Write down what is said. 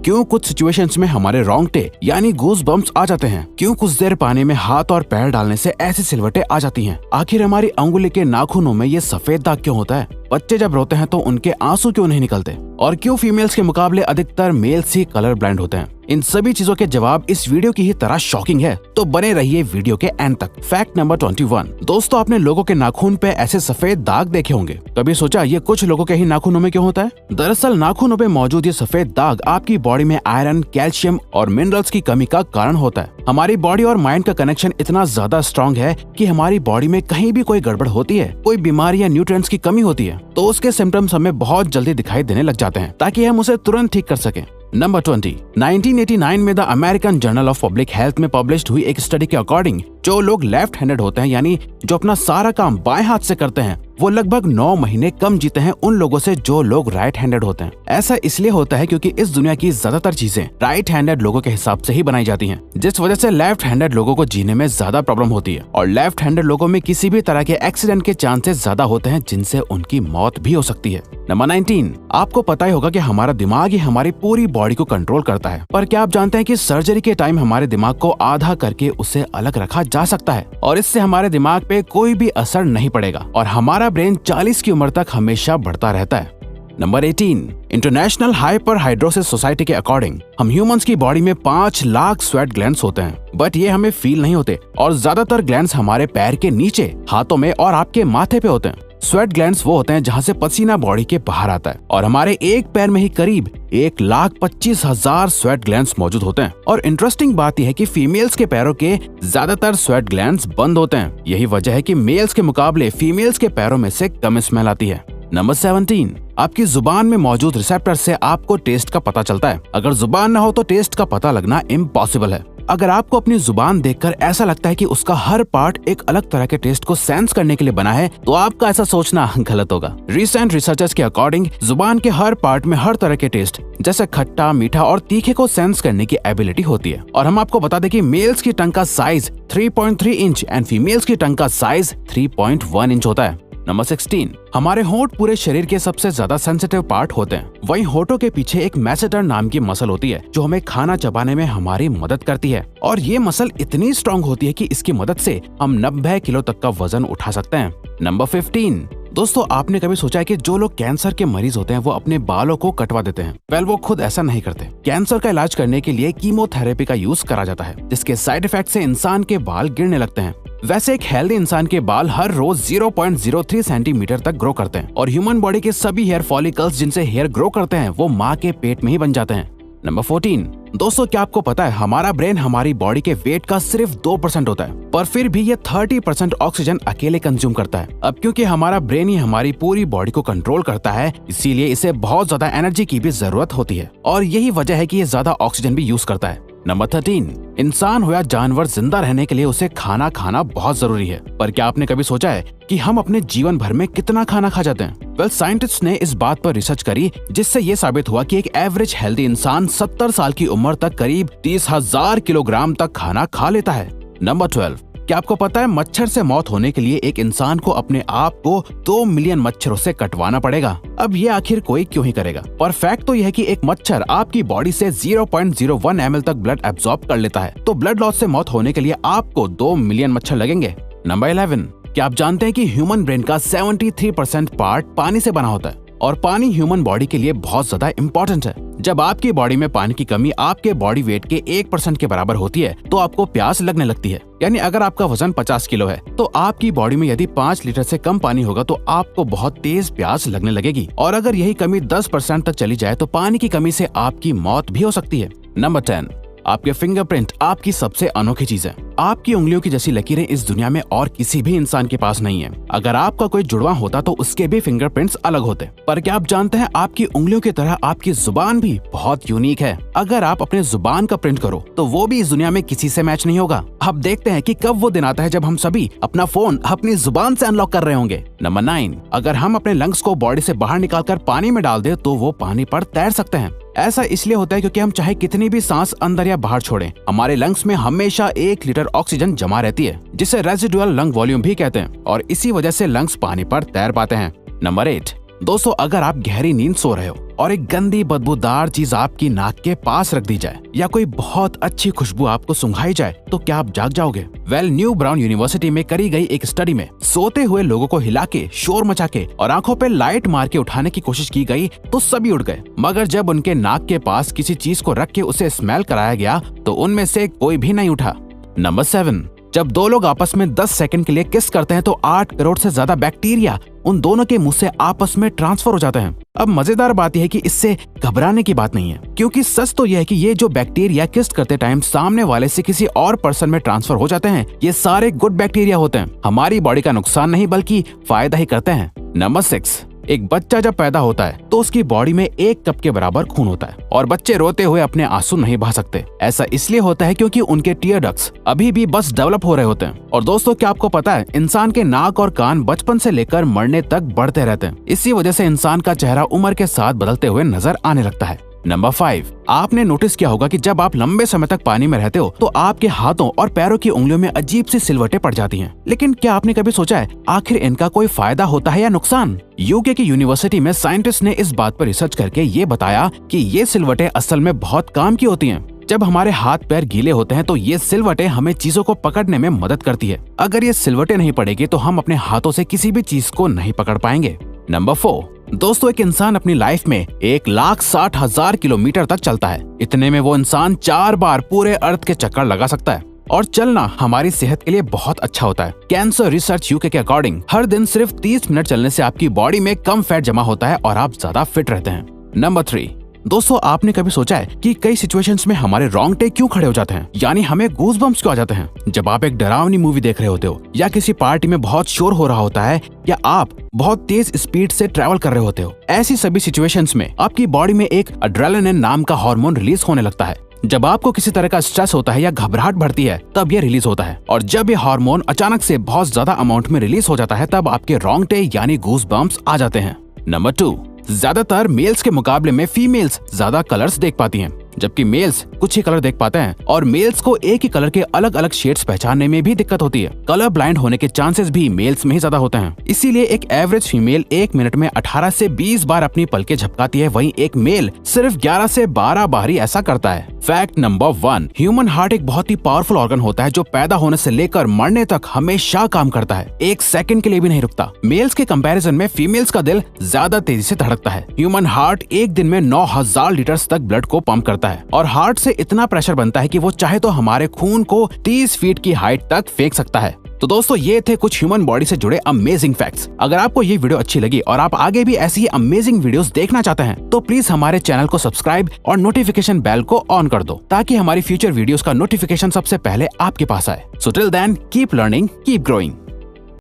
क्यों कुछ सिचुएशंस में हमारे रोंगटे यानी गूज बम्प्स आ जाते हैं, क्यों कुछ देर पानी में हाथ और पैर डालने से ऐसी सिलवटें आ जाती हैं, आखिर हमारी अंगुली के नाखूनों में ये सफेद दाग क्यों होता है, बच्चे जब रोते हैं तो उनके आंसू क्यों नहीं निकलते, और क्यों फीमेल्स के मुकाबले अधिकतर मेल्स ही कलर ब्लाइंड होते हैं। इन सभी चीजों के जवाब इस वीडियो की ही तरह शॉकिंग है, तो बने रहिए वीडियो के एंड तक। Fact number 21। दोस्तों, आपने लोगों के नाखून पे ऐसे सफेद दाग देखे होंगे। कभी सोचा ये कुछ लोगों के ही नाखूनों में क्यों होता है? दरअसल नाखूनों पे मौजूद ये सफेद दाग आपकी बॉडी में आयरन, कैल्शियम और मिनरल्स की कमी का कारण होता है। हमारी बॉडी और माइंड का कनेक्शन इतना ज्यादा स्ट्रॉन्ग है कि हमारी बॉडी में कहीं भी कोई गड़बड़ होती है, कोई बीमारी या न्यूट्रिएंट्स की कमी होती है, तो उसके सिम्टम्स हमें बहुत जल्दी दिखाई देने लग जाते हैं, ताकि हम उसे तुरंत ठीक कर सकें। नंबर 20। 1989 में the American journal of public health में पब्लिश्ड हुई एक स्टडी के अकॉर्डिंग जो लोग लेफ्ट हैंडेड होते हैं, यानी जो अपना सारा काम बाएं हाथ से करते हैं, वो लगभग 9 महीने कम जीते हैं उन लोगों से जो लोग राइट हैंडेड होते हैं। ऐसा इसलिए होता है क्योंकि इस दुनिया की ज्यादातर चीजें राइट हैंडेड लोगों के हिसाब से ही बनाई जाती हैं, जिस वजह से लेफ्ट हैंडेड लोगों को जीने में ज्यादा प्रॉब्लम होती है, और लेफ्ट हैंडेड लोगों में किसी भी तरह के एक्सीडेंट के चांसेस ज्यादा होते हैं, जिनसे उनकी मौत भी हो सकती है। नंबर 19। आपको पता ही होगा कि हमारा दिमाग ही हमारी पूरी बॉडी को कंट्रोल करता है, पर क्या आप जानते हैं कि सर्जरी के टाइम हमारे दिमाग को आधा करके उसे अलग रखा जा सकता है, और इससे हमारे दिमाग पे कोई भी असर नहीं पड़ेगा, और हमारा ब्रेन 40 की उम्र तक हमेशा बढ़ता रहता है। नंबर 18। इंटरनेशनल हाइपरहाइड्रोसिस सोसाइटी के अकॉर्डिंग हम ह्यूमंस की बॉडी में 5 लाख स्वेट ग्लैंड्स होते हैं, बट ये हमें फील नहीं होते, और ज्यादातर ग्लैंड्स हमारे पैर के नीचे, हाथों में और आपके माथे पे होते हैं। स्वेट ग्लैंड्स वो होते हैं जहाँ से पसीना बॉडी के बाहर आता है, और हमारे एक पैर में ही करीब 1,25,000 स्वेट ग्लैंड्स मौजूद होते हैं। और इंटरेस्टिंग बात यह है कि फीमेल्स के पैरों के ज्यादातर स्वेट ग्लैंड्स बंद होते हैं। यही वजह है कि मेल्स के मुकाबले फीमेल्स के पैरों में से कम स्मेल आती है। नंबर 17। आपकी जुबान में मौजूद रिसेप्टर से आपको टेस्ट का पता चलता है। अगर जुबान ना हो तो टेस्ट का पता लगना इम्पॉसिबल है। अगर आपको अपनी जुबान देखकर ऐसा लगता है कि उसका हर पार्ट एक अलग तरह के टेस्ट को सेंस करने के लिए बना है, तो आपका ऐसा सोचना गलत होगा। रिसेंट रिसर्चर्स के अकॉर्डिंग जुबान के हर पार्ट में हर तरह के टेस्ट जैसे खट्टा, मीठा और तीखे को सेंस करने की एबिलिटी होती है। और हम आपको बता दें कि मेल्स की टंग का साइज 3.3 इंच एंड फीमेल्स की टंग का साइज 3.1 इंच होता है। नंबर 16। हमारे होंठ पूरे शरीर के सबसे ज्यादा सेंसिटिव पार्ट होते हैं। वहीं होठों के पीछे एक मैसेटर नाम की मसल होती है जो हमें खाना चबाने में हमारी मदद करती है, और ये मसल इतनी स्ट्रॉन्ग होती है कि इसकी मदद से हम 90 किलो तक का वजन उठा सकते हैं। नंबर 15। दोस्तों, आपने कभी सोचा है कि जो लोग कैंसर के मरीज होते हैं वो अपने बालों को कटवा देते हैं? वेल, वो खुद ऐसा नहीं करते। कैंसर का इलाज करने के लिए कीमोथेरेपी का यूज करा जाता है, जिसके साइड इफेक्ट से इंसान के बाल गिरने लगते हैं। वैसे एक हेल्दी इंसान के बाल हर रोज 0.03 सेंटीमीटर तक ग्रो करते हैं, और ह्यूमन बॉडी के सभी हेयर फॉलिकल्स जिनसे हेयर ग्रो करते हैं वो माँ के पेट में ही बन जाते हैं। नंबर 14। दोस्तों, क्या आपको पता है हमारा ब्रेन हमारी बॉडी के वेट का सिर्फ 2% होता है, पर फिर भी ये 30% ऑक्सीजन अकेले कंज्यूम करता है। अब क्योंकि हमारा ब्रेन ही हमारी पूरी बॉडी को कंट्रोल करता है, इसीलिए इसे बहुत ज्यादा एनर्जी की भी जरूरत होती है, और यही वजह है कि ये ज्यादा ऑक्सीजन भी यूज करता है। नंबर 13। इंसान हो या जानवर, जिंदा रहने के लिए उसे खाना खाना बहुत जरूरी है, पर क्या आपने कभी सोचा है कि हम अपने जीवन भर में कितना खाना खा जाते हैं? वेल, साइंटिस्ट ने इस बात पर रिसर्च करी, जिससे ये साबित हुआ कि एक एवरेज हेल्दी इंसान 70 साल की उम्र तक करीब 30,000 किलोग्राम तक खाना खा लेता है। नंबर 12। क्या आपको पता है मच्छर से मौत होने के लिए एक इंसान को अपने आप को 2 मिलियन मच्छरों से कटवाना पड़ेगा? अब ये आखिर कोई क्यों ही करेगा? पर फैक्ट तो यह है कि एक मच्छर आपकी बॉडी से 0.01 ml तक ब्लड एब्सॉर्ब कर लेता है, तो ब्लड लॉस से मौत होने के लिए आपको 2 मिलियन मच्छर लगेंगे। नंबर 11। क्या आप जानते हैं कि ह्यूमन ब्रेन का 73% पार्ट पानी से बना होता है, और पानी ह्यूमन बॉडी के लिए बहुत ज्यादा इम्पोर्टेंट है। जब आपकी बॉडी में पानी की कमी आपके बॉडी वेट के 1% के बराबर होती है, तो आपको प्यास लगने लगती है। यानी अगर आपका वजन 50 किलो है, तो आपकी बॉडी में यदि 5 लीटर से कम पानी होगा तो आपको बहुत तेज प्यास लगने लगेगी, और अगर यही कमी 10% तक चली जाए तो पानी की कमी से आपकी मौत भी हो सकती है। नंबर 10। आपके फिंगरप्रिंट आपकी सबसे अनोखी चीज है। आपकी उंगलियों की जैसी लकीरें इस दुनिया में और किसी भी इंसान के पास नहीं है। अगर आपका कोई जुड़वा होता तो उसके भी फिंगरप्रिंट्स अलग होते, पर क्या आप जानते हैं आपकी उंगलियों की तरह आपकी जुबान भी बहुत यूनिक है। अगर आप अपने जुबान का प्रिंट करो तो वो भी इस दुनिया में किसी से मैच नहीं होगा। अब देखते हैं कि कब वो दिन आता है जब हम सभी अपना फोन अपनी जुबान से अनलॉक कर रहे होंगे। नंबर 9। अगर हम अपने लंग्स को बॉडी से बाहर निकालकर पानी में डाल दे तो वो पानी पर तैर सकते हैं। ऐसा इसलिए होता है क्योंकि हम चाहे कितनी भी सांस अंदर या बाहर छोड़ें, हमारे लंग्स में हमेशा 1 लीटर ऑक्सीजन जमा रहती है, जिसे रेजिडुअल लंग वॉल्यूम भी कहते हैं, और इसी वजह से लंग्स पानी पर तैर पाते हैं। नंबर 8। दोस्तों अगर आप गहरी नींद सो रहे हो और एक गंदी बदबूदार चीज आपकी नाक के पास रख दी जाए या कोई बहुत अच्छी खुशबू आपको सुंघाई जाए तो क्या आप जाग जाओगे? न्यू ब्राउन यूनिवर्सिटी में करी गई एक स्टडी में सोते हुए लोगों को हिला के, शोर मचा के और आंखों पे लाइट मार के उठाने की कोशिश की गई तो सभी उठ गए, मगर जब उनके नाक के पास किसी चीज को रख के उसे स्मेल कराया गया तो उनमें से कोई भी नहीं उठा। नंबर 7, जब दो लोग आपस में 10 सेकंड के लिए किस करते हैं तो 8 करोड़ से ज्यादा बैक्टीरिया उन दोनों के मुंह से आपस में ट्रांसफर हो जाते हैं। अब मजेदार बात यह है कि इससे घबराने की बात नहीं है, क्योंकि सच तो यह है कि ये जो बैक्टीरिया किस करते टाइम सामने वाले से किसी और पर्सन में ट्रांसफर हो जाते हैं, ये सारे गुड बैक्टीरिया होते हैं, हमारी बॉडी का नुकसान नहीं बल्कि फायदा ही करते हैं। नंबर 6, एक बच्चा जब पैदा होता है तो उसकी बॉडी में 1 कप के बराबर खून होता है और बच्चे रोते हुए अपने आंसू नहीं बहा सकते। ऐसा इसलिए होता है क्योंकि उनके टीयर डक्ट्स अभी भी बस डेवलप हो रहे होते हैं। और दोस्तों क्या आपको पता है, इंसान के नाक और कान बचपन से लेकर मरने तक बढ़ते रहते हैं। इसी वजह से इंसान का चेहरा उम्र के साथ बदलते हुए नजर आने लगता है। नंबर 5, आपने नोटिस किया होगा कि जब आप लंबे समय तक पानी में रहते हो तो आपके हाथों और पैरों की उंगलियों में अजीब सी सिलवटें पड़ जाती हैं। लेकिन क्या आपने कभी सोचा है आखिर इनका कोई फायदा होता है या नुकसान? यूके की यूनिवर्सिटी में साइंटिस्ट ने इस बात पर रिसर्च करके ये बताया कि ये सिलवटें असल में बहुत काम की होती हैं। जब हमारे हाथ पैर गीले होते हैं तो ये सिलवटें हमें चीजों को पकड़ने में मदद करती है। अगर ये सिलवटें नहीं पड़ेगी तो हम अपने हाथों से किसी भी चीज को नहीं पकड़ पाएंगे। नंबर 4, दोस्तों एक इंसान अपनी लाइफ में 1,60,000 किलोमीटर तक चलता है। इतने में वो इंसान 4 बार पूरे अर्थ के चक्कर लगा सकता है और चलना हमारी सेहत के लिए बहुत अच्छा होता है। कैंसर रिसर्च यूके के अकॉर्डिंग हर दिन सिर्फ 30 मिनट चलने से आपकी बॉडी में कम फैट जमा होता है और आप ज्यादा फिट रहते हैं। नंबर 3, दोस्तों आपने कभी सोचा है कि कई सिचुएशंस में हमारे रोंगटे क्यों खड़े हो जाते हैं, यानी हमें गूज़बम्प्स क्यों आ जाते हैं? जब आप एक डरावनी मूवी देख रहे होते हो या किसी पार्टी में बहुत शोर हो रहा होता है या आप बहुत तेज स्पीड से ट्रैवल कर रहे होते हो, ऐसी सभी सिचुएशंस में आपकी बॉडी में एक एड्रेनालिन नाम का हार्मोन रिलीज होने लगता है। जब आपको किसी तरह का स्ट्रेस होता है या घबराहट बढ़ती है तब ये रिलीज होता है, और जब ये हार्मोन अचानक से बहुत ज्यादा अमाउंट में रिलीज हो जाता है तब आपके रोंगटे यानी गूज़बम्प्स आ जाते हैं। नंबर 2, ज्यादातर मेल्स के मुकाबले में फीमेल्स ज्यादा कलर्स देख पाती हैं, जबकि मेल्स कुछ ही कलर देख पाते हैं और मेल्स को एक ही कलर के अलग अलग शेड्स पहचानने में भी दिक्कत होती है। कलर ब्लाइंड होने के चांसेस भी मेल्स में ही ज्यादा होते हैं। इसीलिए एक एवरेज फीमेल 1 मिनट में 18 से 20 बार अपनी पलकें झपकाती है, वहीं एक मेल सिर्फ 11 से 12 बार ही ऐसा करता है। फैक्ट नंबर 1, ह्यूमन हार्ट एक बहुत ही पावरफुल ऑर्गन होता है जो पैदा होने से लेकर मरने तक हमेशा काम करता है, 1 सेकंड के लिए भी नहीं रुकता। मेल्स के कंपैरिजन में फीमेल्स का दिल ज्यादा तेजी से धड़कता है। ह्यूमन हार्ट एक दिन में 9,000 लीटर तक ब्लड को पंप करता है और हार्ट से इतना प्रेशर बनता है कि वो चाहे तो हमारे खून को 30 फीट की हाइट तक फेंक सकता है। तो दोस्तों ये थे कुछ ह्यूमन बॉडी से जुड़े अमेजिंग फैक्ट्स। अगर आपको ये वीडियो अच्छी लगी और आप आगे भी ऐसी ही अमेजिंग वीडियोस देखना चाहते हैं तो प्लीज हमारे चैनल को सब्सक्राइब और नोटिफिकेशन बेल को ऑन कर दो ताकि हमारी फ्यूचर वीडियोस का नोटिफिकेशन सबसे पहले आपके पास आए। So till then keep learning, keep growing.